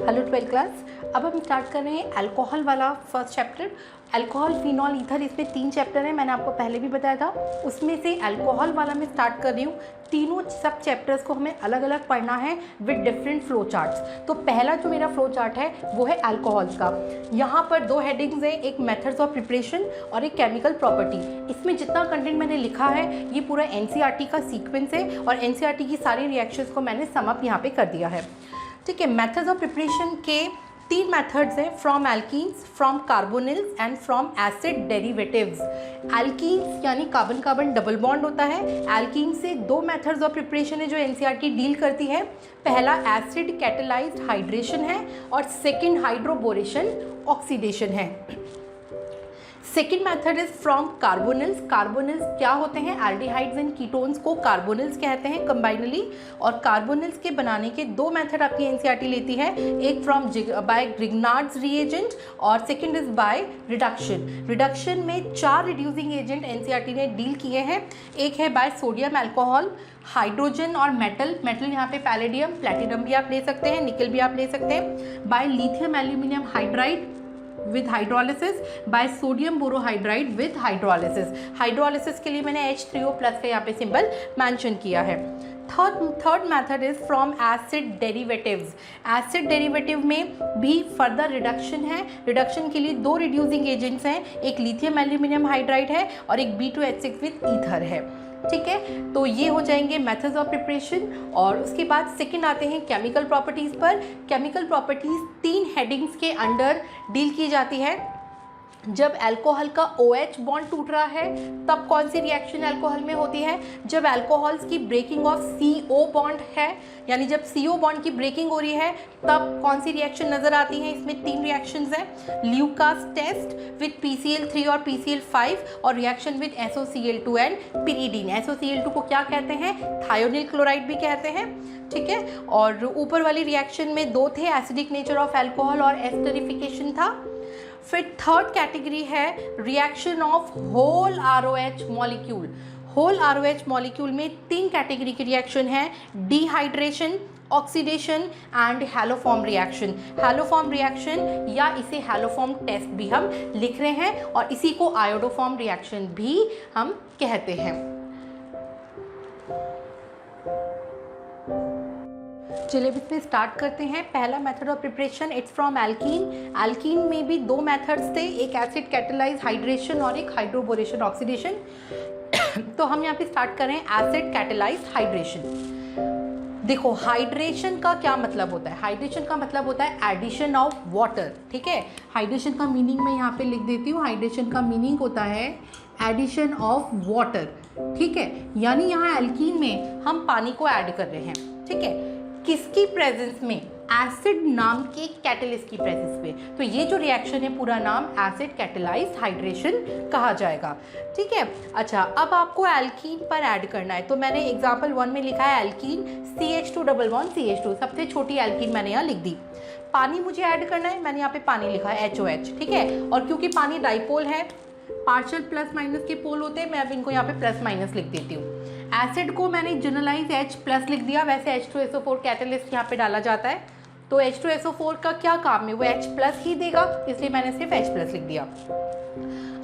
Hello 12th class. अब हम start कर रहे हैं अल्कोहल वाला first chapter. Alcohol, phenol, ether, इसमें 3 चैप्टर हैं, मैंने आपको पहले भी बताया था। उसमें से अल्कोहल वाला मैं स्टार्ट कर रही हूँ। तीनों सब चैप्टर्स को हमें अलग अलग पढ़ना है विद डिफरेंट फ्लो चार्ट्स। तो पहला जो मेरा फ्लो चार्ट है वो है अल्कोहल्स का। यहाँ पर 2 हेडिंग्स हैं, एक मेथड्स ऑफ प्रिपरेशन और एक केमिकल प्रॉपर्टी। इसमें जितना कंटेंट मैंने लिखा है ये पूरा एनसीईआरटी का सीक्वेंस है और एनसीईआरटी की सारी रिएक्शंस को मैंने सम अप यहाँ पे कर दिया है। ठीक है, मेथड्स ऑफ प्रिपरेशन के 3 मेथड्स हैं, from alkenes, from carbonyls and from acid derivatives. Alkenes यानी कार्बन कार्बन डबल बॉन्ड होता है। एल्कीन से 2 मेथड्स ऑफ प्रिपरेशन है जो एनसीईआरटी डील करती है। पहला एसिड कैटेलाइज्ड हाइड्रेशन है और सेकंड हाइड्रोबोरेशन ऑक्सीडेशन है। Second method is from carbonyls. Carbonyls क्या होते हैं? एल्डिहाइड्स एंड कीटोन्स को कार्बोनिल्स कहते हैं कंबाइनली। और कार्बोनिल्स के बनाने के 2 मेथड आपकी एनसीईआरटी लेती है, एक फ्रॉम बाय ग्रिग्नार्ड्स रिएजेंट और second is by reduction. Reduction में 4 रिड्यूसिंग एजेंट एनसीईआरटी ने डील किए हैं। एक है बाय सोडियम अल्कोहल, हाइड्रोजन और मेटल। मेटल यहाँ पे पैलेडियम, प्लेटिनम भी आप ले सकते हैं, निकल भी आप ले सकते हैं। By lithium aluminium hydride with hydrolysis, by sodium borohydride with hydrolysis. Hydrolysis के लिए मैंने H3O+ का यहाँ पे सिंबल मेंशन किया है। Third method is from acid derivatives. Acid derivative में भी फर्दर रिडक्शन है। रिडक्शन के लिए 2 रिड्यूसिंग एजेंट्स हैं, एक लिथियम एल्यूमिनियम हाइड्राइड है और एक B2H6 विद ईथर है। ठीक है, तो ये हो जाएंगे मेथड्स ऑफ प्रिपरेशन। और उसके बाद सेकंड आते हैं केमिकल प्रॉपर्टीज़ पर। केमिकल प्रॉपर्टीज़ 3 हेडिंग्स के अंडर डील की जाती है। जब अल्कोहल का OH बॉन्ड टूट रहा है तब कौन सी रिएक्शन अल्कोहल में होती है? जब अल्कोहल्स की ब्रेकिंग ऑफ CO बॉन्ड है, यानी जब CO बॉन्ड की ब्रेकिंग हो रही है तब कौन सी रिएक्शन नजर आती है? इसमें 3 रिएक्शंस हैं, ल्यूकास टेस्ट विद PCl3 और PCl5 और reaction with SOCl2 and pyridine. SOCl2 को क्या कहते हैं? थायोनिल क्लोराइड भी कहते हैं। ठीक है, और ऊपर वाली रिएक्शन में 2 थे, एसिडिक नेचर ऑफ अल्कोहल और एस्टरिफिकेशन था। फिर थर्ड कैटेगरी है reaction of whole ROH molecule. Whole ROH molecule में 3 कैटेगरी की रिएक्शन है, dehydration, oxidation and haloform reaction. Haloform reaction या इसे हैलोफॉर्म टेस्ट भी हम लिख रहे हैं और इसी को आयोडोफॉर्म रिएक्शन भी हम कहते हैं। चलिए अब इसमें स्टार्ट करते हैं। पहला method of preparation it's from alkene. Alkene में भी 2 मेथड्स थे, एक एसिड कैटेलाइज हाइड्रेशन और एक हाइड्रोबोरेशन ऑक्सीडेशन। तो हम यहाँ पे स्टार्ट कर रहे हैं एसिड कैटेलाइज हाइड्रेशन। देखो, हाइड्रेशन का क्या मतलब होता है? हाइड्रेशन का मतलब होता है एडिशन ऑफ वाटर। ठीक है, हाइड्रेशन का मीनिंग मैं यहाँ पे लिख देती हूँ। हाइड्रेशन का मीनिंग होता है एडिशन ऑफ वाटर। ठीक है, यानी यहाँ एल्कीन में हम पानी को ऐड कर रहे हैं। ठीक है, किसकी प्रेजेंस में? एसिड नाम के कैटलिस्ट की प्रेजेंस में। तो ये जो रिएक्शन है पूरा नाम एसिड कैटेलाइज्ड हाइड्रेशन कहा जाएगा। ठीक है, अच्छा अब आपको एल्कीन पर ऐड करना है। तो मैंने एग्जांपल 1 में लिखा है alkene CH2 double bond CH2, सबसे छोटी एल्कीन मैंने यहाँ लिख दी। पानी मुझे ऐड करना है, मैंने यहाँ पे पानी लिखा है HOH। ठीक है, और क्योंकि पानी डाइपोल है, पार्शियल प्लस माइनस के पोल होते हैं, मैं अब इनको यहाँ पे प्लस माइनस लिख देती हूँ। एसिड को मैंने जनरलाइज H+ लिख दिया, वैसे H2SO4 कैटलिस्ट यहाँ पे डाला जाता है। तो H2SO4 का क्या काम है? वो H+ ही देगा, इसलिए मैंने सिर्फ H+ लिख दिया।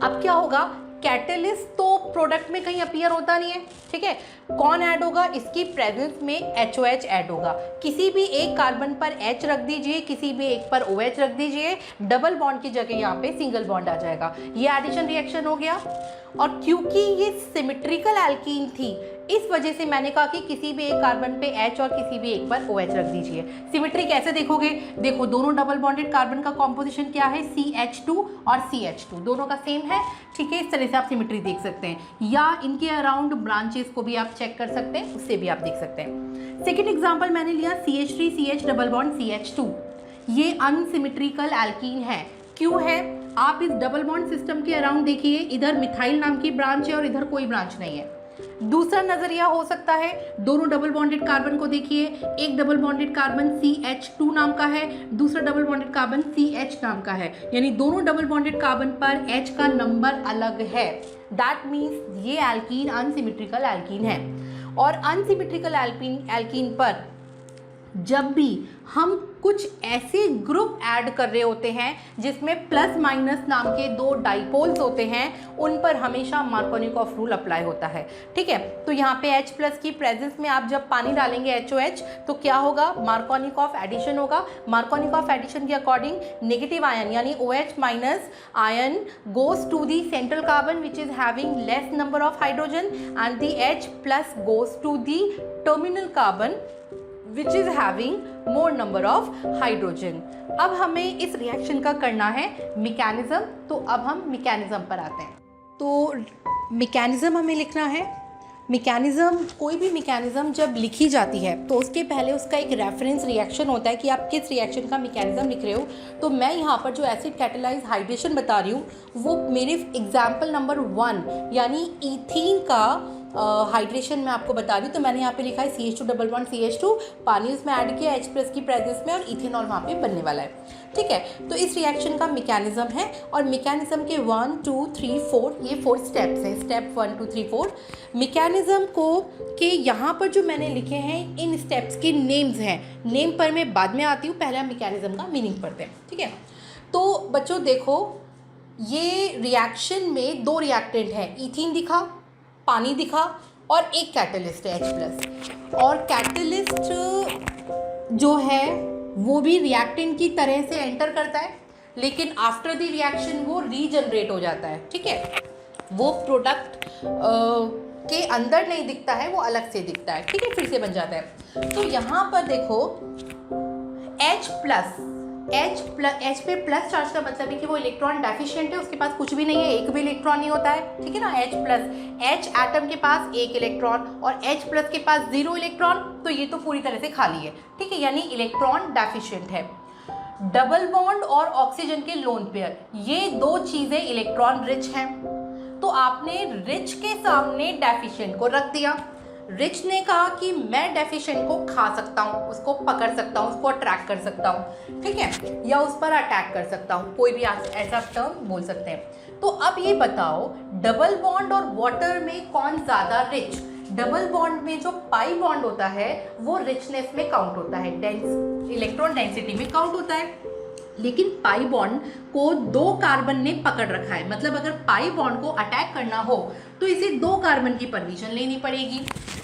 अब क्या होगा? कैटलिस्ट तो प्रोडक्ट में कहीं अपीयर होता नहीं है। ठीक है, कौन ऐड होगा? इसकी प्रेजेंस में HOH ऐड होगा। किसी भी एक कार्बन पर H रख दीजिए, किसी भी एक पर OH रख दीजिए, डबल बॉन्ड की जगह यहाँ पे सिंगल बॉन्ड आ जाएगा। ये एडिशन रिएक्शन हो गया। और क्योंकि ये सिमेट्रिकल एल्कीन थी इस वजह से मैंने कहा कि किसी भी एक कार्बन पे H और किसी भी एक पर OH रख दीजिए। सिमेट्री कैसे देखोगे? देखो, दोनों डबल बॉन्डेड कार्बन का कॉम्पोजिशन क्या है? CH2 और CH2 दोनों का सेम है। ठीक है, इस तरह से आप सिमेट्री देख सकते हैं, या इनके अराउंड ब्रांचेस को भी आप चेक कर सकते हैं, उससे भी आप देख सकते हैं। सेकेंड एग्जाम्पल मैंने लिया CH3 CH double bond CH2। ये अनसिमेट्रिकल एल्कीन है। क्यों है? आप इस डबल बॉन्ड सिस्टम के अराउंड देखिए, इधर मिथाइल नाम की ब्रांच है और इधर कोई ब्रांच नहीं है। दूसरा नजरिया हो सकता है, दोनों डबल बॉन्डेड कार्बन को देखिए, एक डबल बॉन्डेड कार्बन CH2 नाम का है, दूसरा डबल बॉन्डेड कार्बन CH नाम का है, यानी दोनों डबल बॉन्डेड कार्बन पर H का नंबर अलग है। दैट मीन्स ये एल्कीन अनसिमेट्रिकल एल्कीन है। और अनसिमेट्रिकल एल्कीन पर जब भी हम कुछ ऐसे ग्रुप ऐड कर रहे होते हैं जिसमें प्लस माइनस नाम के दो डाइपोल्स होते हैं, उन पर हमेशा मार्कोनिकॉफ रूल अप्लाई होता है। ठीक है, तो यहाँ पे H प्लस की प्रेजेंस में आप जब पानी डालेंगे HOH तो क्या होगा, मार्कोनिकॉफ एडिशन होगा। मार्कोनिकॉफ एडिशन के अकॉर्डिंग नेगेटिव आयन यानी OH minus ion goes to the central carbon which is having less number of hydrogen and the H plus goes to the terminal carbon which is having more number of hydrogen। अब हमें इस reaction का करना है mechanism, तो अब हम mechanism पर आते हैं। तो मैकेनिज्म हमें लिखना है। मैकेनिज्म, कोई भी मैकेनिज्म जब लिखी जाती है तो उसके पहले उसका एक रेफरेंस रिएक्शन होता है कि आप किस रिएक्शन का मैकेनिज्म लिख रहे हो। तो मैं यहाँ पर जो एसिड कैटालाइज हाइड्रेशन बता रही हूँ वो मेरे एग्जाम्पल नंबर 1 यानी ईथीन का हाइड्रेशन मैं आपको बता रही हूँ। तो मैंने यहाँ पे लिखा है CH2 CH2, पानी उसमें ऐड किया H प्लस की प्रेजेंस में और इथेनॉल वहाँ पे बनने वाला है। ठीक है, तो इस रिएक्शन का मैकेनिज्म है और मैकेनिज्म के 1 2 3 4 ये 4 स्टेप्स हैं। स्टेप 1 2 3 4 मैकेनिज्म को के यहाँ पर जो मैंने लिखे हैं इन स्टेप्स के नेम्स हैं। नेम पर मैं बाद में आती हूँ, पहले हम मैकेनिज्म का मीनिंग पढ़ते हैं। ठीक है, तो बच्चों देखो ये रिएक्शन में 2 रिएक्टेंट हैं, इथीन दिखा, पानी दिखा और एक कैटलिस्ट है H प्लस। और कैटलिस्ट जो है वो भी रिएक्टेंट की तरह से एंटर करता है, लेकिन आफ्टर द रिएक्शन वो रीजनरेट हो जाता है। ठीक है, वो प्रोडक्ट के अंदर नहीं दिखता है, वो अलग से दिखता है। ठीक है, फिर से बन जाता है। तो यहाँ पर देखो H पे प्लस चार्ज का मतलब है कि वो इलेक्ट्रॉन डेफिशिएंट है, उसके पास कुछ भी नहीं है, एक भी इलेक्ट्रॉन नहीं होता है। ठीक है ना, H प्लस, H एटम के पास 1 इलेक्ट्रॉन और H प्लस के पास 0 इलेक्ट्रॉन, तो ये तो पूरी तरह से खाली है। ठीक है, यानी इलेक्ट्रॉन डेफिशिएंट है। डबल बॉन्ड और ऑक्सीजन के लोन पेयर, ये 2 चीज़ें इलेक्ट्रॉन रिच हैं, तो आपने रिच के सामने डेफिशिएंट को रख दिया। रिच ने कहा कि मैं डेफिशिएंट को खा सकता हूँ, उसको पकड़ सकता हूँ, उसको अट्रैक्ट कर सकता हूँ। ठीक है, या उस पर अटैक कर सकता हूँ, कोई भी ऐसा टर्म बोल सकते हैं। तो अब ये बताओ डबल बॉन्ड और वाटर में कौन ज़्यादा रिच। डबल बॉन्ड में जो पाई बॉन्ड होता है वो रिचनेस में काउंट होता है, इलेक्ट्रॉन डेंसिटी में काउंट होता है, लेकिन पाई बॉन्ड को 2 कार्बन ने पकड़ रखा है। मतलब अगर पाई बॉन्ड को अटैक करना हो तो इसे 2 कार्बन की परमिशन लेनी पड़ेगी।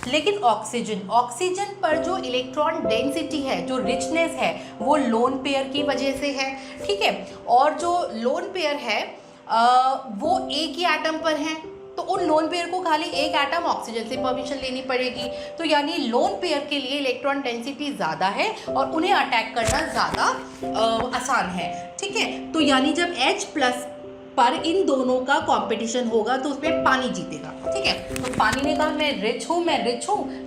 लेकिन ऑक्सीजन पर जो इलेक्ट्रॉन डेंसिटी है, जो रिचनेस है, वो लोन पेयर की वजह से है। ठीक है, और जो लोन पेयर है वो एक ही एटम पर है, तो उन लोन पेयर को खाली एक एटम ऑक्सीजन से परमिशन लेनी पड़ेगी। तो यानी लोन पेयर के लिए इलेक्ट्रॉन डेंसिटी ज़्यादा है और उन्हें अटैक करना ज़्यादा आसान है। ठीक है, तो यानी जब H प्लस पर इन दोनों का कंपटीशन होगा तो उसमें पानी जीतेगा। ठीक है, तो पानी ने कहा मैं रिच हूँ,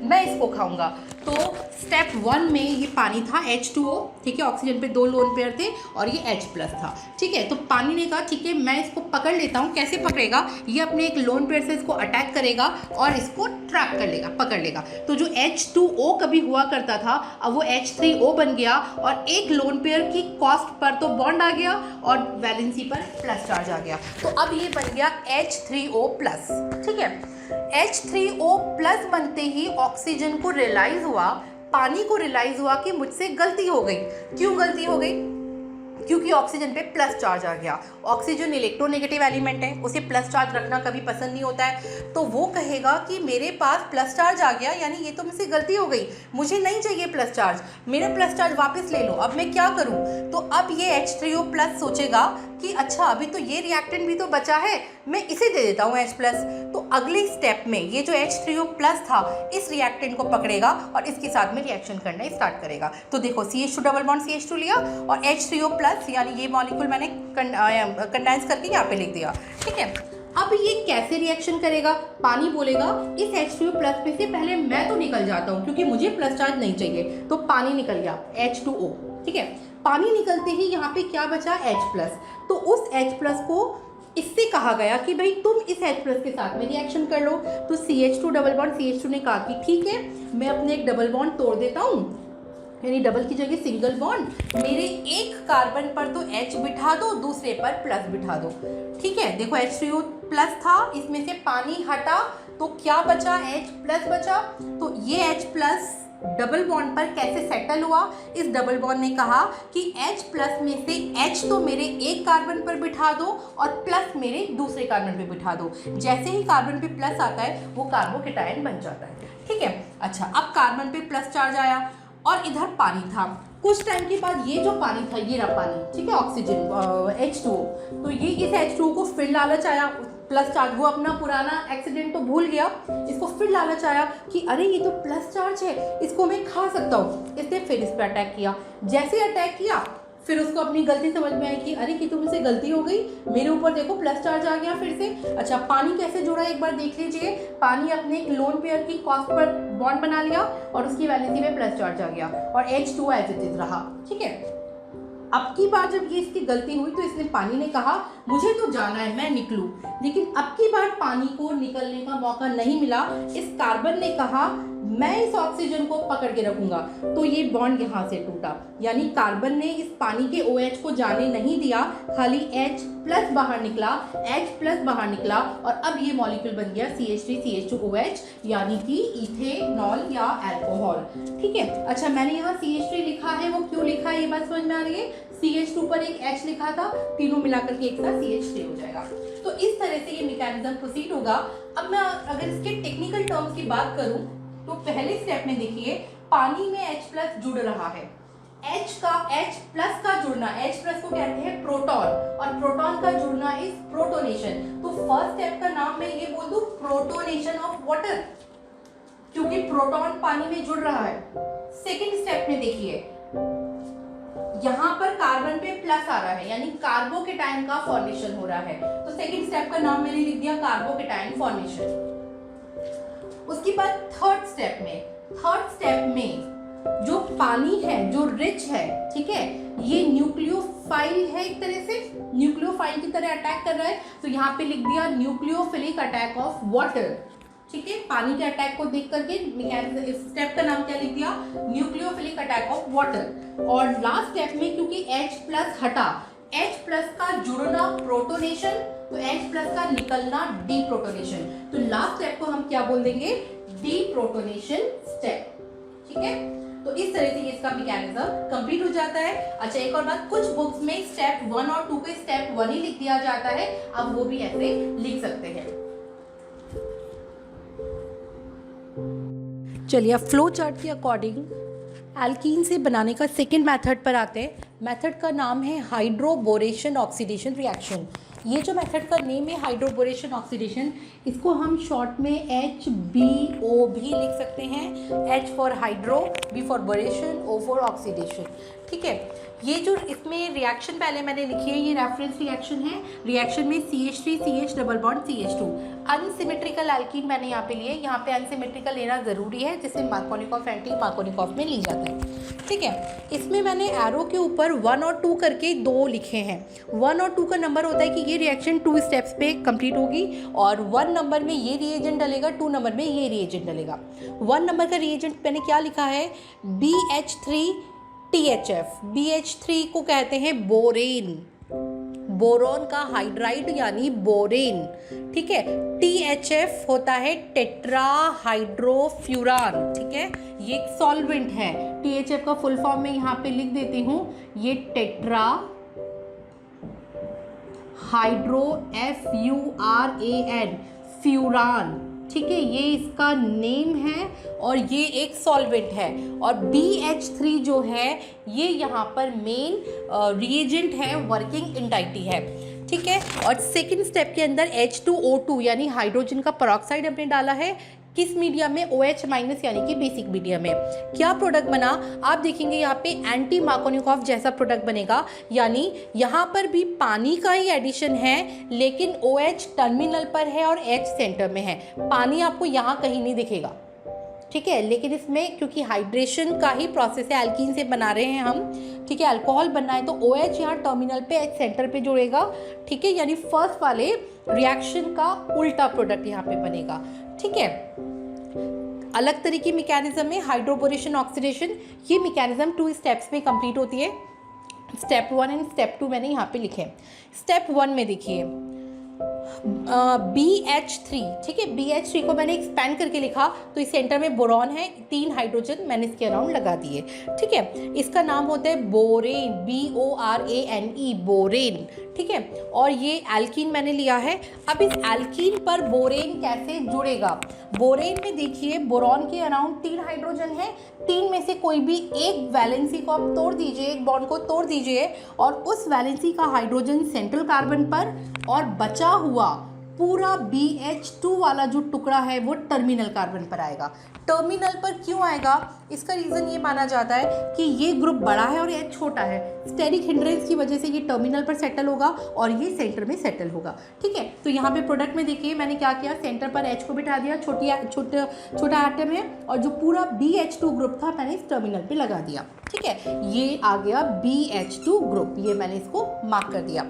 मैं इसको खाऊंगा। तो स्टेप 1 में ये पानी था H2O। ठीक है, ऑक्सीजन पे 2 लोन पेयर थे और ये H प्लस था। ठीक है, तो पानी ने कहा ठीक है मैं इसको पकड़ लेता हूँ। कैसे पकड़ेगा, ये अपने एक लोन पेयर से इसको अटैक करेगा और इसको ट्रैप कर लेगा, पकड़ लेगा। तो जो H2O कभी हुआ करता था अब वो H3O बन गया और एक लोन पेयर की कॉस्ट पर तो बॉन्ड आ गया और वैलेंसी पर प्लस चार्ज आ गया। तो अब ये बन गया H3O प्लस। ठीक है, H3O प्लस बनते ही ऑक्सीजन को रियलाइज हुआ, पानी को रियलाइज हुआ कि मुझसे गलती हो गई। क्यों गलती हो गई, क्योंकि ऑक्सीजन पे प्लस चार्ज आ गया। ऑक्सीजन इलेक्ट्रोनेगेटिव एलिमेंट है, उसे प्लस चार्ज रखना कभी पसंद नहीं होता है, तो वो कहेगा कि मेरे पास प्लस चार्ज आ गया, यानी ये तो मुझसे गलती हो गई, मुझे नहीं चाहिए प्लस चार्ज, मेरा प्लस चार्ज वापस ले लो, अब मैं क्या करूं। तो अब ये H3O प्लस सोचेगा कि अच्छा अभी तो ये रिएक्टेंट भी तो बचा है, मैं इसे दे देता हूँ H प्लस। तो अगले स्टेप में ये जो H3O प्लस था इस रिएक्टेंट को पकड़ेगा और इसके साथ में रिएक्शन करना स्टार्ट करेगा। तो देखो CH2 डबल बॉन्ड CH2 लिया और H3O प्लस यानी ये मॉलिक्यूल मैंने कंडेंस करके यहाँ पे लिख दिया। ठीक है, अब ये कैसे रिएक्शन करेगा, पानी बोलेगा इस H2O प्लस में से पहले मैं तो निकल जाता हूँ क्योंकि मुझे प्लस चार्ज नहीं चाहिए। तो पानी निकल गया H2O। ठीक है, पानी निकलते ही यहाँ पे क्या बचा H प्लस। तो उस H प्लस को इससे कहा गया कि भाई तुम इस H प्लस के साथ में रिएक्शन कर लो। तो CH2 डबल बॉन्ड CH2 ने कहा कि ठीक है मैं अपने एक डबल बॉन्ड तोड़ देता हूँ, यानी डबल की जगह सिंगल बॉन्ड, मेरे एक कार्बन पर तो H बिठा दो, दूसरे पर प्लस बिठा दो। ठीक है, देखो H3O प्लस था, इसमें से पानी हटा तो क्या बचा, H प्लस बचा। तो ये H प्लस डबल बॉन्ड पर कैसे सेटल हुआ। इस डबल बॉन्ड ने कहा कि H प्लस में से H तो मेरे एक कार्बन पर बिठा दो और प्लस मेरे दूसरे कार्बन पे बिठा दो। जैसे ही कार्बन पे प्लस आता है वो कार्बोकेटायन बन जाता है। ठीक है, अच्छा अब कार्बन पे प्लस चार्ज आया और इधर पानी था। कुछ टाइम के बाद ये जो पानी था, ये रहा पानी, ठीक है, ऑक्सीजन H2O, तो ये इस H2O को फिर लालच आया प्लस चार्ज, वो अपना पुराना एक्सीडेंट तो भूल गया, इसको फिर लालच आया कि अरे ये तो प्लस चार्ज है, इसको मैं खा सकता हूँ। इसने फिर इस पर अटैक किया। जैसे अटैक किया फिर उसको अपनी गलती समझ में आई कि अरे कि तुमसे गलती हो गई, मेरे ऊपर देखो प्लस चार्ज आ गया फिर से। अच्छा पानी कैसे जुड़ा एक बार देख लीजिए। पानी अपने एक लोन पेयर की कॉस्ट पर बॉन्ड बना लिया और उसकी वैलेंसी में प्लस चार्ज आ गया और H2 एज इट इज रहा। ठीक है, अब की बार जब ये इसकी गलती हुई तो इसने पानी ने कहा मुझे तो जाना है, मैं निकलूं, लेकिन अब की बार पानी को निकलने का मौका नहीं मिला। इस कार्बन ने कहा मैं इस ऑक्सीजन को पकड़ के रखूंगा, तो ये बॉन्ड यहाँ से टूटा, यानी कार्बन ने इस पानी के OH को जाने नहीं दिया, खाली H प्लस बाहर निकला, H प्लस बाहर निकला और अब ये मॉलिक्यूल बन गया CH3CH2OH, यानी कि इथेनॉल या अल्कोहल। ठीक है, अच्छा मैंने यहाँ CH3 लिखा है, वो क्यों लिखा है ये बात समझ में आ रही है। CH2 पर एक H लिखा था, तीनों मिलाकर के एक साथ CH3 हो जाएगा। तो इस तरह से ये मैकेनिज्म प्रोसीड होगा। अब मैं अगर इसके टेक्निकल टर्म्स की बात करूं तो पहले स्टेप में देखिए पानी में H प्लस जुड़ रहा है। H प्लस का जुड़ना, H प्लस को कहते हैं प्रोटॉन और प्रोटॉन का जुड़ना इज प्रोटोनेशन। तो फर्स्ट स्टेप का नाम मैं ये बोल दूं प्रोटोनेशन ऑफ वाटर, क्योंकि प्रोटॉन पानी में जुड़ रहा है। सेकेंड स्टेप में देखिए यहाँ पर कार्बन पे प्लस आ रहा है, यानी कार्बोकेटायन का फॉर्मेशन हो रहा है। तो सेकेंड स्टेप का नाम मैंने लिख दिया कार्बोकेटायन फॉर्मेशन। उसके बाद थर्ड स्टेप में जो पानी है, जो रिच है, ठीक है, ये न्यूक्लियोफाइल है, एक तरह से न्यूक्लियोफाइल की तरह अटैक कर रहा है, तो यहाँ पे लिख दिया न्यूक्लियोफिलिक अटैक ऑफ वाटर। ठीक है, पानी के अटैक को देख करके स्टेप का नाम क्या लिख दिया, न्यूक्लियोफिलिक अटैक ऑफ वाटर। और लास्ट स्टेप में क्योंकि H प्लस हटा, H प्लस का जुड़ना प्रोटोनेशन, तो H प्लस का निकलना डीप्रोटोनेशन, तो लास्ट स्टेप को हम क्या बोल देंगे, डीप्रोटोनेशन स्टेप। ठीक है, तो इस तरह से इसका मैकेनिज्म कंप्लीट हो जाता है। अच्छा एक और बात, कुछ बुक्स में स्टेप 1 और 2 पे स्टेप 1 ही लिख दिया जाता है, अब वो भी ऐसे लिख सकते हैं। चलिए अब फ्लो चार्ट के अकॉर्डिंग एल्कीन से बनाने का सेकेंड मेथड पर आते हैं। मेथड का नाम है हाइड्रोबोरेशन ऑक्सीडेशन रिएक्शन। ये जो मेथड का नेम है हाइड्रोबोरेशन ऑक्सीडेशन, इसको हम शॉर्ट में HBO भी लिख सकते हैं। H for hydro, B for बोरेशन, O for oxidation. ठीक है, ये जो इसमें रिएक्शन पहले मैंने लिखी है, ये रेफरेंस रिएक्शन है। रिएक्शन में CH3CH double bond CH2, unsymmetrical alkene मैंने यहाँ पे लिए। यहाँ पे अनसिमेट्रिकल लेना ज़रूरी है, जिससे मार्कोनिकॉफ एंटी मार्कोनिकॉफ में ली जाता है। ठीक है, इसमें मैंने एरो के ऊपर 1 और 2 करके 2 लिखे हैं। 1 और 2 का नंबर होता है कि ये रिएक्शन 2 स्टेप्स पे कंप्लीट होगी और 1 नंबर में ये रिएजेंट डलेगा, 2 नंबर में ये रिएजेंट डलेगा। 1 नंबर का रिएजेंट मैंने क्या लिखा है, BH3THF। BH3 को कहते हैं बोरेन, बोरोन का हाइड्राइड यानी बोरेन। ठीक है, THF होता है टेट्रा हाइड्रोफ्यूरान। ठीक है, ये एक सॉल्वेंट है। THF का फुल फॉर्म में यहाँ पे लिख देती हूँ, ये टेट्रा हाइड्रो FURAN फ्यूरान। ठीक है, ये इसका नेम है और ये एक सॉल्वेंट है। और BH3 जो है ये यहाँ पर मेन रिएजेंट है, वर्किंग इंडाइटी है। ठीक है, और सेकंड स्टेप के अंदर H2O2 यानी हाइड्रोजन का पेरोक्साइड हमने डाला है। किस मीडियम में, OH माइनस यानी कि बेसिक मीडियम में। क्या प्रोडक्ट बना, आप देखेंगे यहाँ पे एंटी मार्कोनिकॉफ जैसा प्रोडक्ट बनेगा, यानी यहाँ पर भी पानी का ही एडिशन है, लेकिन OH टर्मिनल पर है और H सेंटर में है। पानी आपको यहाँ कहीं नहीं दिखेगा। ठीक है, लेकिन इसमें क्योंकि हाइड्रेशन का ही प्रोसेस है, एल्कीन से बना रहे हैं हम। ठीक है, अल्कोहल बनना है तो OH यहाँ टर्मिनल पे, H सेंटर पे जुड़ेगा। ठीक है, यानी फर्स्ट वाले रिएक्शन का उल्टा प्रोडक्ट यहाँ पे बनेगा। ठीक है, अलग तरीके मैकेनिज्म में हाइड्रोबोरेशन ऑक्सीडेशन, ये मैकेनिज्म 2 स्टेप्स में कंप्लीट होती है। स्टेप 1 एंड स्टेप 2 मैंने यहाँ पे लिखे। स्टेप 1 में देखिए BH3, ठीक है, BH3 को मैंने एक्सपैंड करके लिखा तो इस सेंटर में बोरॉन है, 3 हाइड्रोजन मैंने इसके अराउंड लगा दिए, ठीक है। इसका नाम होता है बोरेन, BORANE, बोरेन, ठीक है। और ये एल्कीन मैंने लिया है। अब इस एल्कीन पर बोरेन कैसे जुड़ेगा? बोरेन में देखिए बोरॉन के अराउंड 3 हाइड्रोजन है, 3 में से कोई भी एक वैलेंसी को आप तोड़ दीजिए, एक बॉन्ड को तोड़ दीजिए और उस वैलेंसी का हाइड्रोजन सेंट्रल कार्बन पर और बचा हुआ पूरा BH2 वाला जो टुकड़ा है वो टर्मिनल कार्बन पर आएगा। टर्मिनल पर क्यों आएगा? इसका रीज़न ये माना जाता है कि ये ग्रुप बड़ा है और H छोटा है, स्टेरिक हिंड्रेंस की वजह से ये टर्मिनल पर सेटल होगा और ये सेंटर में सेटल होगा, ठीक है। तो यहाँ पे प्रोडक्ट में देखिए मैंने क्या किया, सेंटर पर H को बिठा दिया, छोटा एटम है, और जो पूरा BH2 ग्रुप था मैंने इस टर्मिनल पे लगा दिया, ठीक है। ये आ गया BH2 ग्रुप, ये मैंने इसको मार्क कर दिया।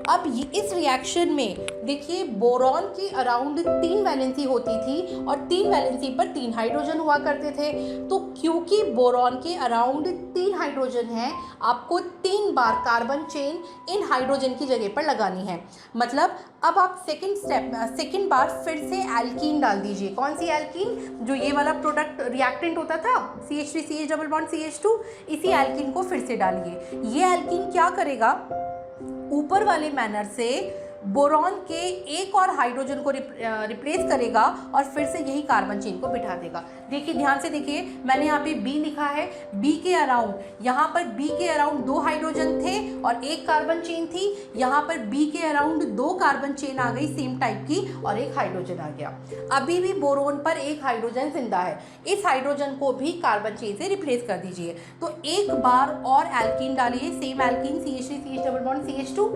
अब इस रिएक्शन में देखिए बोरॉन की अराउंड 3 वैलेंसी होती थी और 3 वैलेंसी पर 3 हाइड्रोजन हुआ करते थे। तो क्योंकि बोरॉन के अराउंड 3 हाइड्रोजन है, आपको 3 बार कार्बन चेन इन हाइड्रोजन की जगह पर लगानी है। मतलब अब आप सेकेंड बार फिर से एल्कीन डाल दीजिए। कौन सी एल्कीन? जो ये वाला प्रोडक्ट रिएक्टेंट होता था CH3CH डबल बॉन्ड CH2, इसी एल्कीन को फिर से डालिए। ये एल्कीन क्या करेगा, ऊपर वाले मैनर से बोरॉन के एक और हाइड्रोजन को रिप्लेस करेगा और फिर से यही कार्बन चेन को बिठा देगा। देखिए ध्यान से देखिए, मैंने यहाँ पे B लिखा है, B के अराउंड, यहाँ पर B के अराउंड 2 हाइड्रोजन थे और एक कार्बन चेन थी, यहाँ पर B के अराउंड 2 कार्बन चेन आ गई सेम टाइप की और एक हाइड्रोजन आ गया। अभी भी बोरोन पर एक हाइड्रोजन जिंदा है, इस हाइड्रोजन को भी कार्बन चेन से रिप्लेस कर दीजिए। तो एक बार और एल्कीन डालिए, same alkene CH3CH double bond CH2,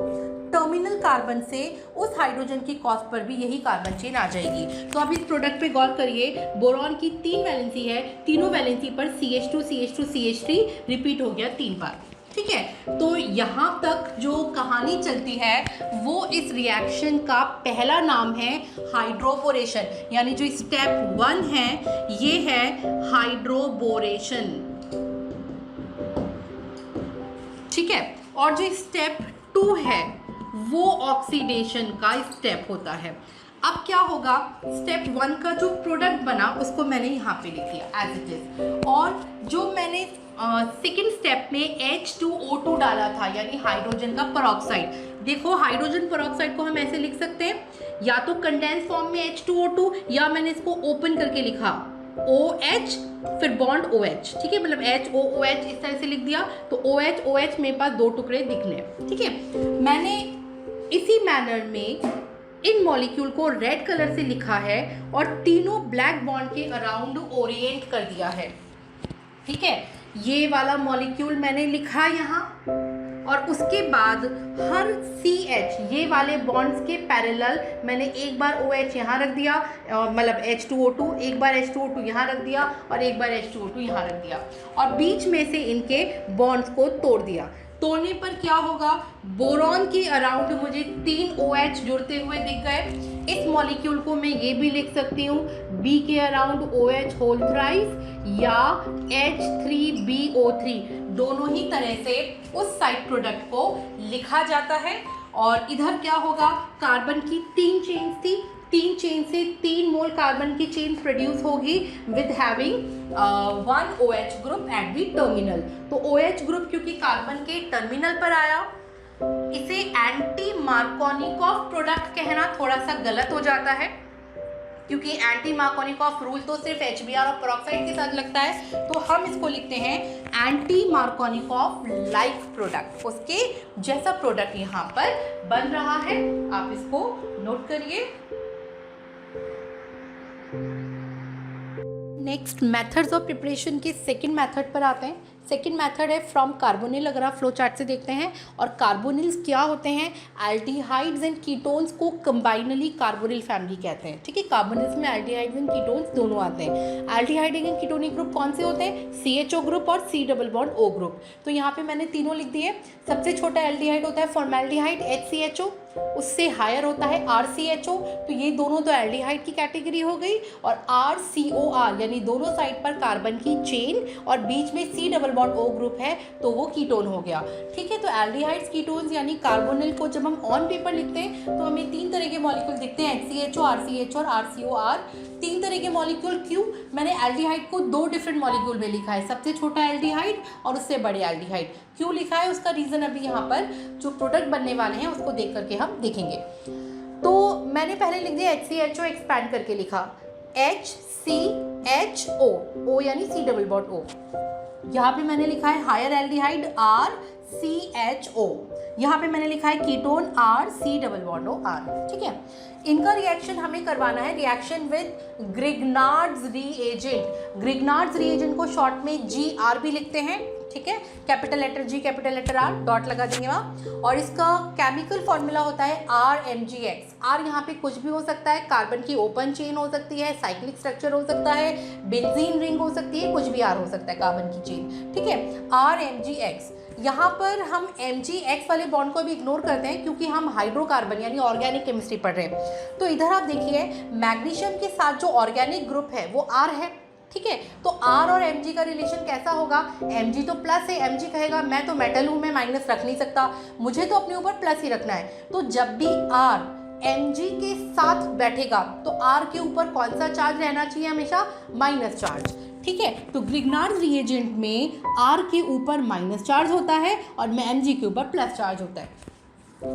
terminal carbon से उस हाइड्रोजन की कॉस्ट पर भी यही कार्बन चेन आ जाएगी। तो अब इस प्रोडक्ट पे गौर करिए, बोरॉन की 3 वैलेंसी है, तीनों वैलेंसी पर CH2 CH2 CH3 रिपीट हो गया 3 बार, ठीक है। तो यहाँ तक जो कहानी चलती है वो इस रिएक्शन का पहला नाम है हाइड्रोबोरेशन, यानी जो स्टेप 1 है ये है हाइड्रोबोरेशन, ठीक है। और जो स्टेप 2 है वो ऑक्सीडेशन का स्टेप होता है। अब क्या होगा, स्टेप 1 का जो प्रोडक्ट बना उसको मैंने यहाँ पे लिख दिया एज इट इज, और जो मैंने सेकेंड स्टेप में H2O2 डाला था यानी हाइड्रोजन का पेरोक्साइड, देखो हाइड्रोजन पेरोक्साइड को हम ऐसे लिख सकते हैं, या तो कंडेंस फॉर्म में H2O2 या मैंने इसको ओपन करके लिखा OH फिर बॉन्ड OH, ठीक है, मतलब HOOH इस तरह से लिख दिया। तो OH मेरे पास 2 टुकड़े दिखने, ठीक है। मैंने इसी मैनर में इन मॉलिक्यूल को रेड कलर से लिखा है और तीनों ब्लैक बॉन्ड के अराउंड ओरिएंट कर दिया है, ठीक है। ये वाला मॉलिक्यूल मैंने लिखा यहाँ और उसके बाद हर CH ये वाले बॉन्ड्स के पैरेलल मैंने एक बार OH यहाँ रख दिया, मतलब H2O2, एक बार H2O2 यहाँ रख दिया और एक बार H2O2 यहाँ रख दिया और बीच में से इनके बॉन्ड्स को तोड़ दिया। तोड़ने पर क्या होगा, बोरॉन के अराउंड मुझे 3 OH जुड़ते हुए दिख गए। इस मॉलिक्यूल को मैं ये भी लिख सकती हूँ B के अराउंड OH होल थ्राइस या H3BO3, दोनों ही तरह से उस साइड प्रोडक्ट को लिखा जाता है। और इधर क्या होगा, कार्बन की 3 चेन्स थी, 3 चेन से 3 मोल कार्बन की चेन प्रोड्यूस होगी with having 1 OH group at the terminal. तो OH ग्रुप क्योंकि कार्बन के टर्मिनल पर आया, इसे एंटी मार्कोनिकॉफ प्रोडक्ट कहना थोड़ा सा गलत हो जाता है क्योंकि एंटी मार्कोनिकॉफ रूल तो सिर्फ HBr और पेरोक्साइड के साथ लगता है, तो हम इसको लिखते हैं एंटी मार्कोनिकॉफ लाइक प्रोडक्ट। उसके जैसा प्रोडक्ट यहाँ पर बन रहा है, आप इसको नोट करिए। नेक्स्ट मेथड्स ऑफ प्रिपरेशन के सेकंड मेथड पर आते हैं। सेकंड मेथड है फ्रॉम कार्बोनिल। अगर आप फ्लो चार्ट से देखते हैं, और कार्बोनिल्स क्या होते हैं, एल्डिहाइड्स एंड कीटोन्स को कंबाइनली कार्बोनिल फैमिली कहते हैं, ठीक है। कार्बोनिल्स में एल्डिहाइड्स एंड कीटोन्स दोनों आते हैं। एल्डिहाइड एंड कीटोनिक ग्रुप कौन से होते हैं, CHO ग्रुप और C double bond O group. तो यहाँ पे मैंने तीनों लिख दिए। सबसे छोटा एल्डिहाइड होता है फॉर्मेल्डिहाइड HCHO, उससे हायर होता है RCHO, तो ये दोनों तो एल्डिहाइड की कैटेगरी हो गई। और RCOR यानी दोनों साइड पर कार्बन की चेन और बीच में C double bond O group है तो वो कीटोन हो गया। ठीक है, तो एल्डिहाइड्स कीटोन्स यानी कार्बोनिल को जब हम ऑन पेपर लिखते हैं तो हमें 3 तरह के मॉलिक्यूल दिखते हैं, HCHO, RCHO और RCOR। 3 तरह के मॉलिक्यूल क्यों? मैंने एल्डिहाइड को 2 डिफरेंट मॉलिक्यूल में लिखा है, सबसे छोटा एल्डिहाइड और उससे बड़े एल्डिहाइड। क्यों लिखा है उसका रीज़न अभी यहाँ पर जो प्रोडक्ट बनने वाले हैं उसको देख करके हम देखेंगे। तो मैंने पहले लिख दिया HCHO, एक्सपैंड करके लिखा HCHO, O यानी C डबल बॉन्ड O। यहाँ पे मैंने लिखा है हायर एल्डिहाइड RCHO, यहाँ पे मैंने लिखा है ketone RC double bond O R। ठीक है, इनका रिएक्शन हमें करवाना है, reaction with Grignard's reagent. Grignard's reagent को शॉर्ट में GR भी लिखते हैं। ठीक है, capital letter G, capital letter R, dot लगा देंगे वहाँ। और इसका केमिकल फॉर्मूला होता है RMGX। R यहाँ पे कुछ भी हो सकता है, कार्बन की ओपन चेन हो सकती है, साइक्लिक स्ट्रक्चर हो सकता है, बेंजीन रिंग हो सकती है, कुछ भी R हो सकता है कार्बन की चेन। ठीक है, RMGX। यहाँ पर हम MgX वाले बॉन्ड को भी इग्नोर करते हैं क्योंकि हम हाइड्रोकार्बन यानी ऑर्गेनिक केमिस्ट्री पढ़ रहे हैं। तो इधर आप देखिए मैग्नीशियम के साथ जो ऑर्गेनिक ग्रुप है वो R है। ठीक है, तो R और Mg का रिलेशन कैसा होगा? Mg तो प्लस है, Mg कहेगा मैं तो मेटल हूँ, मैं माइनस रख नहीं सकता, मुझे तो अपने ऊपर प्लस ही रखना है। तो जब भी R Mg के साथ बैठेगा तो R के ऊपर कौन सा चार्ज रहना चाहिए? हमेशा माइनस चार्ज। ठीक है, तो ग्रिग्नार्ड्स रिएजेंट में R के ऊपर माइनस चार्ज होता है और Mg के ऊपर प्लस चार्ज होता है।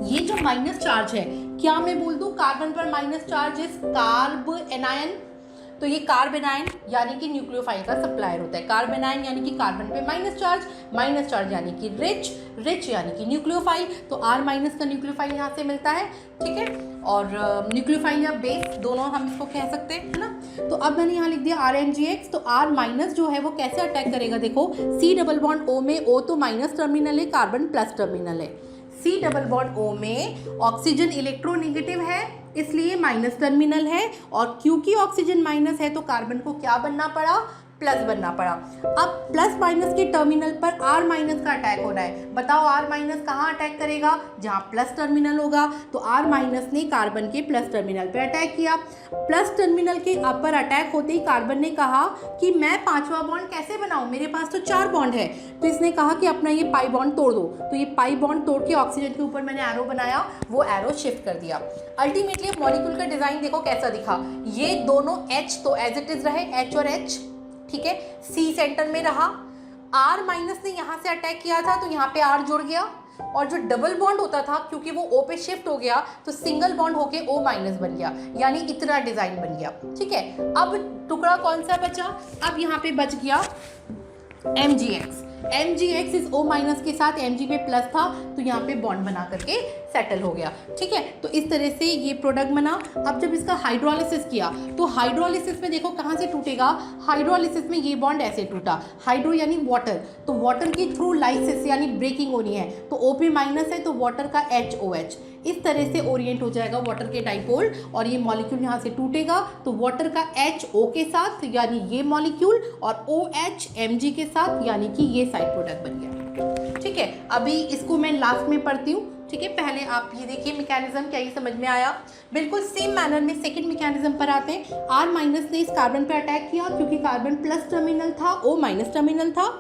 ये जो माइनस चार्ज है, क्या मैं बोल दूं कार्बन पर minus charge is carb anion? तो ये कार्बेनाइन यानी कि न्यूक्लियोफाइल का सप्लायर होता है। कार्बेनाइन यानी कि कार्बन पे माइनस चार्ज यानी कि रिच यानी कि न्यूक्लियोफाइल। तो R माइनस का न्यूक्लियोफाइल यहाँ से मिलता है। ठीक है, और न्यूक्लियोफाइल या बेस दोनों हम इसको कह सकते हैं, है ना। तो अब मैंने यहाँ लिख दिया RMGX। तो R माइनस जो है वो कैसे अटैक करेगा? देखो C डबल बॉन्ड O में O तो माइनस टर्मिनल है, कार्बन प्लस टर्मिनल है। C डबल बॉन्ड O में ऑक्सीजन इलेक्ट्रोनेगेटिव है इसलिए माइनस टर्मिनल है, और क्योंकि ऑक्सीजन माइनस है तो कार्बन को क्या बनना पड़ा? प्लस बनना पड़ा। अब प्लस माइनस के टर्मिनल पर R माइनस का अटैक हो रहा है। बताओ R माइनस कहाँ अटैक करेगा? जहाँ प्लस टर्मिनल होगा। तो R माइनस ने कार्बन के प्लस टर्मिनल पे अटैक किया। प्लस टर्मिनल के पर अटैक होते ही कार्बन ने कहा कि मैं 5वां बॉन्ड कैसे बनाऊं, मेरे पास तो 4 बॉन्ड है। तो इसने कहा कि अपना ये पाई बॉन्ड तोड़ दो। तो ये पाई बॉन्ड तोड़ के ऑक्सीजन के ऊपर मैंने एरो बनाया, वो एरो शिफ्ट कर दिया। अल्टीमेटली मॉलिक्यूल का डिजाइन देखो कैसा दिखा। ये दोनों H तो एज इट इज रहे, H और H। ठीक है, C सेंटर में रहा। R माइनस ने यहाँ से अटैक किया था तो यहाँ पे R जुड़ गया, और जो डबल बॉन्ड होता था क्योंकि वो O पे शिफ्ट हो गया तो सिंगल बॉन्ड होके O माइनस बन गया, यानी इतना डिजाइन बन गया। ठीक है, अब टुकड़ा कौन सा बचा? अब यहाँ पे बच गया MgX। MgX इस O माइनस के साथ Mg पे प्लस था तो यहाँ पे बॉन्ड बना करके सेटल हो गया। ठीक है, तो इस तरह से ये प्रोडक्ट बना। अब जब इसका हाइड्रोलिसिस किया तो हाइड्रोलिसिस में देखो कहाँ से टूटेगा? हाइड्रोलिसिस में ये बॉन्ड ऐसे टूटा। हाइड्रो यानी वाटर, तो वाटर के थ्रू लाइसिस यानी ब्रेकिंग होनी है। तो O पे माइनस है तो वाटर का HOH इस तरह से ओरिएंट हो जाएगा वाटर के डाइपोल, और ये मॉलिक्यूल यहाँ से टूटेगा तो वाटर का HO के साथ यानी ये मॉलिक्यूल, और OH Mg के साथ यानी कि ये साइड प्रोडक्ट बन गया। ठीक है, अभी इसको मैं लास्ट में पढ़ती हूँ। ठीक है, पहले आप ये देखिए मैकेनिज्म, क्या ये समझ में आया? बिल्कुल सेम मैनर में सेकंड मैकेनिज्म पर आते हैं। R माइनस ने इस कार्बन पर अटैक किया क्योंकि कार्बन प्लस टर्मिनल था, O माइनस टर्मिनल था।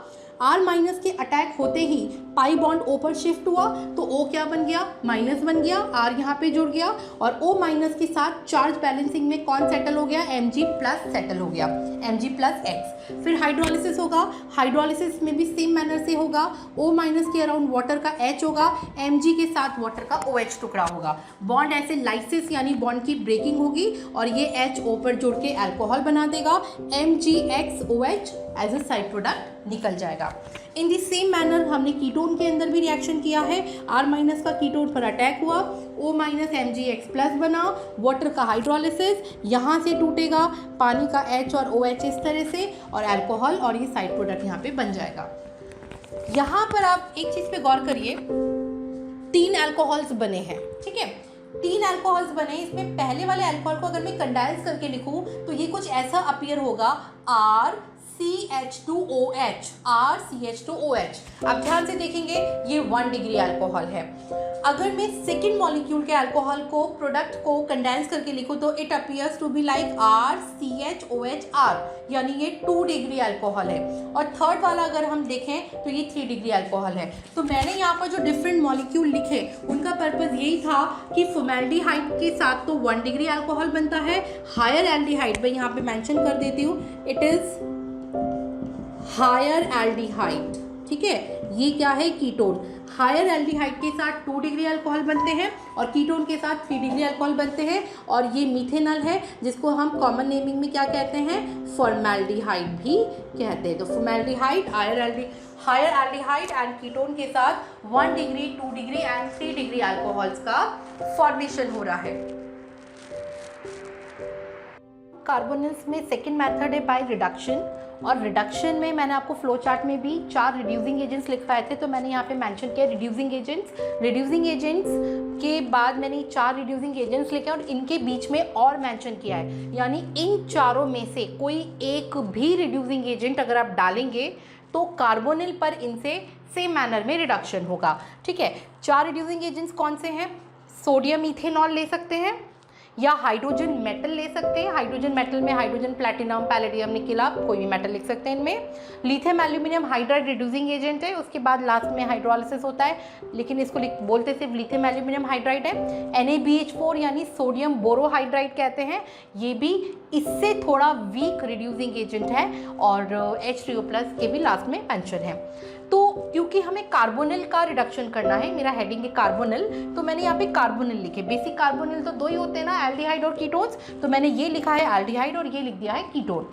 R माइनस के अटैक होते ही पाई बॉन्ड O पर शिफ्ट हुआ तो O क्या बन गया? माइनस बन गया, R यहाँ पे जुड़ गया, और O माइनस के साथ चार्ज बैलेंसिंग में कौन सेटल हो गया? Mg प्लस सेटल हो गया, Mg प्लस X। फिर हाइड्रोलिसिस होगा, हाइड्रोलिसिस में भी सेम मैनर से होगा। O माइनस के अराउंड वाटर का H होगा, Mg के साथ वाटर का OH टुकड़ा होगा। बॉन्ड ऐसे लाइसिस यानी बॉन्ड की ब्रेकिंग होगी और ये HO पर जुड़ के अल्कोहल बना देगा। MgXOH as a side product निकल जाएगा। इन दी सेम मैनर हमने कीटोन के अंदर भी रिएक्शन किया है। R माइनस का कीटोन पर अटैक हुआ, O माइनस MgX प्लस बना, वाटर का हाइड्रोलिसिस यहाँ से टूटेगा, पानी का H और OH इस तरह से, और अल्कोहल, और ये साइड प्रोडक्ट यहाँ पे बन जाएगा। यहाँ पर आप एक चीज़ पे गौर करिए, 3 अल्कोहल्स बने हैं। ठीक है, 3 अल्कोहल्स बने। इसमें पहले वाले अल्कोहल को अगर मैं कंडाइल्स करके लिखूँ तो ये कुछ ऐसा अपीयर होगा, CH2OH, RCH2OH। अब ध्यान से देखेंगे ये 1 डिग्री अल्कोहल है। अगर मैं सेकेंड मॉलिक्यूल के अल्कोहल को प्रोडक्ट को कंडेंस करके लिखूं तो it appears to be like RCHOHR, यानी ये 2 डिग्री अल्कोहल है। और थर्ड वाला अगर हम देखें तो ये 3 डिग्री अल्कोहल है। तो मैंने यहाँ पर जो डिफरेंट मॉलिक्यूल लिखे उनका पर्पज़ यही था कि फॉर्मेल्डिहाइड के साथ तो 1 डिग्री अल्कोहल बनता है, हायर एल्डिहाइड मैं यहाँ पे मेंशन कर देती हूँ, इट इज़ हायर एल्डिहाइड, ठीक है। ये क्या है, कीटोन। हायर एल्डिहाइड के साथ 2 डिग्री अल्कोहल बनते हैं और कीटोन के साथ 3 डिग्री अल्कोहल बनते हैं। और ये मिथेनॉल है जिसको हम कॉमन नेमिंग में क्या कहते हैं, फॉर्मेल्डिहाइड भी कहते हैं। तो formaldehyde, higher aldehyde and ketone के साथ 1 degree, 2 degree and 3 degree alcohols का फॉर्मेशन हो रहा है। कार्बोनिल्स में सेकेंड मेथड है बाय रिडक्शन। और रिडक्शन में मैंने आपको फ्लो चार्ट में भी 4 रिड्यूसिंग एजेंट्स लिखवाए थे, तो मैंने यहाँ पे मेंशन किया रिड्यूसिंग एजेंट्स के बाद मैंने 4 रिड्यूसिंग एजेंट्स लिखे और इनके बीच में और मेंशन किया है, यानी इन चारों में से कोई एक भी रिड्यूसिंग एजेंट अगर आप डालेंगे तो कार्बोनिल पर इनसे सेम मैनर में रिडक्शन होगा, ठीक है। 4 रिड्यूसिंग एजेंट्स कौन से हैं, सोडियम इथेनॉल ले सकते हैं या हाइड्रोजन मेटल ले सकते हैं। हाइड्रोजन मेटल में हाइड्रोजन, प्लैटिनम, पैलेडियम, निकेल, आप कोई भी मेटल लिख सकते हैं इनमें। Lithium aluminium hydride reducing agent है, उसके बाद लास्ट में हाइड्रोलिसिस होता है, लेकिन इसको बोलते सिर्फ लिथियम एल्यूमिनियम हाइड्राइड है। NaBH4 यानी सोडियम बोरोहाइड्राइड कहते हैं, ये भी इससे थोड़ा वीक रिड्यूसिंग एजेंट है। और H3O+ के भी लास्ट में मेंशन है। तो क्योंकि हमें कार्बोनिल का रिडक्शन करना है, मेरा हेडिंग है कार्बोनिल, तो मैंने यहाँ पे कार्बोनिल लिखे। बेसिक कार्बोनिल तो 2 ही होते हैं ना, एल्डिहाइड और कीटोन्स, तो मैंने ये लिखा है एल्डिहाइड और ये लिख दिया है कीटोन।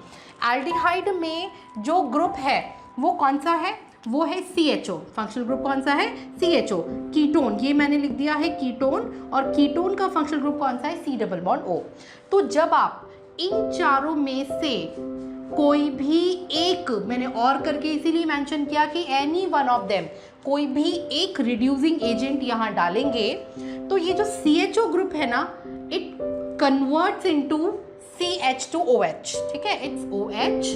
एल्डिहाइड में जो ग्रुप है वो कौन सा है, वो है CHO। फंक्शनल ग्रुप कौन सा है, CHO। कीटोन ये मैंने लिख दिया है कीटोन, और कीटोन का फंक्शनल ग्रुप कौन सा है, C+O। तो जब आप इन चारों में से कोई भी एक, मैंने और करके इसीलिए मेंशन किया कि एनी वन ऑफ देम, कोई भी एक रिड्यूसिंग एजेंट यहाँ डालेंगे तो ये जो CHO ग्रुप है ना, इट कन्वर्ट्स इनटू CH2OH, ठीक है, इट्स OH।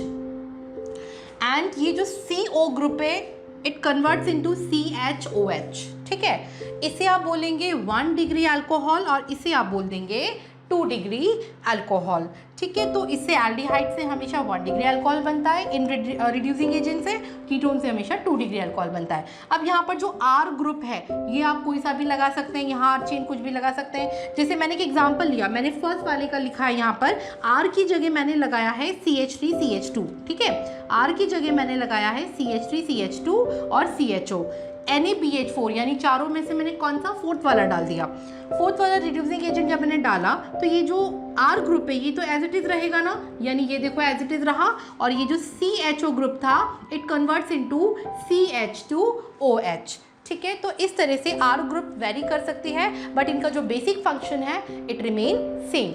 एंड ये जो CO ग्रुप है इट कन्वर्ट्स इनटू CHOH, ठीक है। इसे आप बोलेंगे 1 डिग्री अल्कोहल और इसे आप बोल देंगे 2 डिग्री अल्कोहल, ठीक है। तो इससे एल्डिहाइड से हमेशा 1 डिग्री अल्कोहल बनता है, इन रिड्यूसिंग एजेंट से, कीटोन से हमेशा 2 डिग्री अल्कोहल बनता है। अब यहाँ पर जो R ग्रुप है ये आप कोई सा भी लगा सकते हैं, यहाँ R चेन कुछ भी लगा सकते हैं। जैसे मैंने एक एग्जांपल लिया, मैंने फर्स्ट वाले का लिखा है, यहाँ पर R की जगह मैंने लगाया है CH3CH2, ठीक है। R की जगह मैंने लगाया है CH3CH2 और CHO। NaBH4 यानी चारों में से मैंने कौन सा, फोर्थ वाला डाल दिया। फोर्थ वाला रिड्यूसिंग एजेंट जब मैंने डाला तो ये जो R ग्रुप है ये तो एज इट इज रहेगा ना, यानी ये देखो एज इट इज रहा, और ये जो CHO ग्रुप था इट कन्वर्ट्स इनटू CH2OH, ठीक है। तो इस तरह से R ग्रुप वेरी कर सकती है, बट इनका जो बेसिक फंक्शन है इट रिमेन सेम।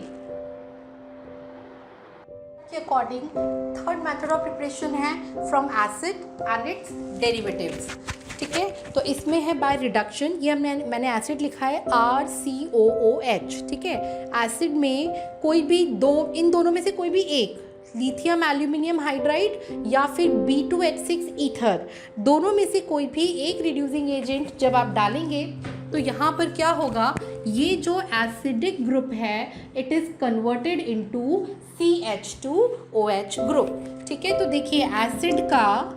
के according third method of preparation है from acid and its derivatives, ठीक है। तो इसमें है बाय रिडक्शन, ये मैंने एसिड लिखा है RCOOH, ठीक है। एसिड में कोई भी इन दोनों में से कोई भी एक, लिथियम एल्यूमिनियम हाइड्राइड या फिर B2H6 ईथर, दोनों में से कोई भी एक रिड्यूसिंग एजेंट जब आप डालेंगे तो यहाँ पर क्या होगा, ये जो एसिडिक ग्रुप है it is converted into CH2OH group, ठीक है। तो देखिए एसिड का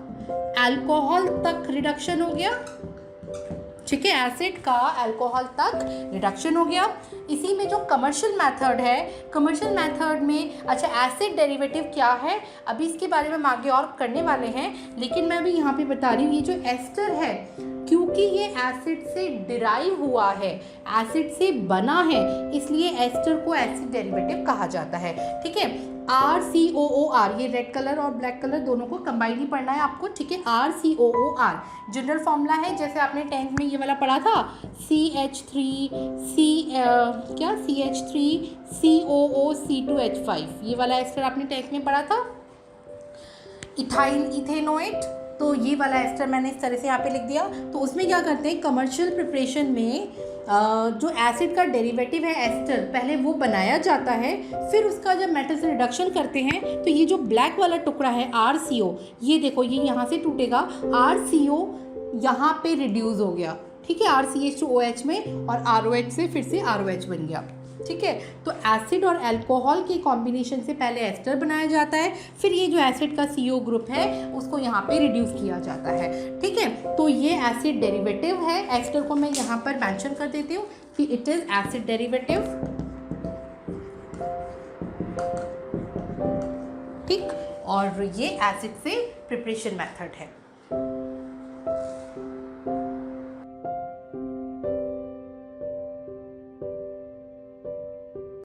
अल्कोहल तक रिडक्शन हो गया, ठीक है, एसिड का अल्कोहल तक रिडक्शन हो गया। इसी में जो कमर्शियल मेथड है, कमर्शियल मेथड में अच्छा एसिड डेरिवेटिव क्या है अभी इसके बारे में हम आगे और करने वाले हैं, लेकिन मैं भी यहाँ पे बता रही हूँ ये जो एस्टर है क्योंकि ये एसिड से डिराइव हुआ है, एसिड से बना है, इसलिए एस्टर को एसिड डेरिवेटिव कहा जाता है, ठीक है। RCOOR, ये रेड कलर और ब्लैक कलर दोनों को कंबाइन ही पढ़ना है आपको, ठीक है। RCOOR जनरल फॉर्मूला है, जैसे आपने 10th में ये वाला पढ़ा था, CH3COOC2H5, ये वाला एस्टर आपने 10th में पढ़ा था। इथेनोएट, तो ये वाला एस्टर मैंने इस तरह से यहाँ पे लिख दिया। तो उसमें क्या करते हैं, कमर्शियल प्रिपरेशन में जो एसिड का डेरिवेटिव है एस्टर, पहले वो बनाया जाता है, फिर उसका जब मेटल से रिडक्शन करते हैं तो ये जो ब्लैक वाला टुकड़ा है RCO, ये देखो ये यहाँ से टूटेगा, RCO यहाँ पे रिड्यूस हो गया, ठीक है, RCH2OH में, और ROH से फिर से ROH बन गया, ठीक है। तो एसिड और अल्कोहल के कॉम्बिनेशन से पहले एस्टर बनाया जाता है, फिर ये जो एसिड का CO ग्रुप है उसको यहाँ पे रिड्यूस किया जाता है, ठीक है। तो ये एसिड डेरिवेटिव है, एस्टर को मैं यहाँ पर मेंशन कर देती हूँ कि इट इज एसिड डेरिवेटिव, ठीक, और ये एसिड से प्रिपरेशन मेथड है।